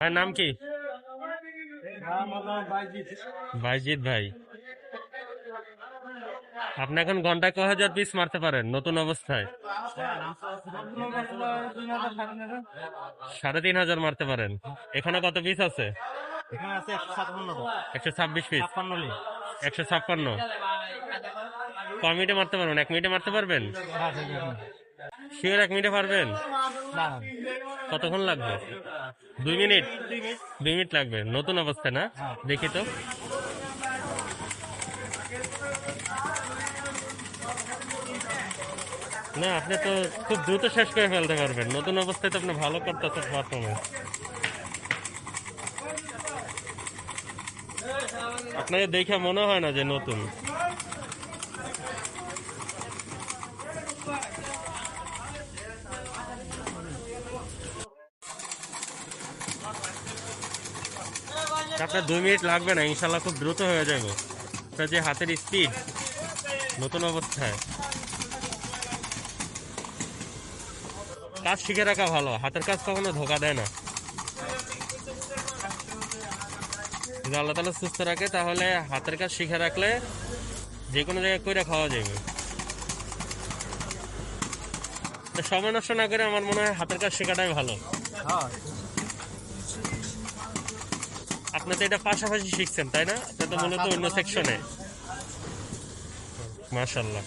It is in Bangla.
ভাইয়ের নাম কি? নাম হলো বাইজিৎ। বাইজিৎ ভাই, আপনি এখন ঘন্টায় কয় হাজার পিস মারতে পারেন নতুন অবস্থায়? 3,500 মারতে পারেন। এখানে কত পিস আছে? এখানে আছে 157টা। 126 পিস। 56 লি। 156। কয় মিনিটে মারতে পারবেন? 1 মিনিটে মারতে পারবেন? শিওর 1 মিনিটে পারবেন? না, কতক্ষণ লাগবে? 2 মিনিট? 2 মিনিট লাগবে নতুন অবস্থায় না? দেখি তো। না, আপনি তো খুব দ্রুত শেষ করে ফেলতে পারবেন নতুন অবস্থায়, তো আপনি ভালো করতেছেন প্রথমে। আপনাকে দেখে মনে হয় না যে নতুন। আপনার 2 মিনিট লাগবে না, ইনশাল্লাহ খুব দ্রুত হয়ে যাবে। আপনার যে হাতের স্পিড নতুন অবস্থায়, কাজ শিখে রাখা ভালো। হাতের কাজ কখনো ধোকা দেয় না। যদি আল্লাহ তাআলা সুস্থ রাখে তাহলে হাতের কাজ শিখে রাখলে যে কোনো জায়গায় কইরা খাওয়া যাবে। তো সময় নষ্ট না করে আমার মনে হয় হাতের কাজ শেখাটাই ভালো। হ্যাঁ। আপনি তো এটা পাশাপাশি শিখছেন তাই না? আপনি তো মূলত অন্য সেকশনে। মাশাল্লাহ।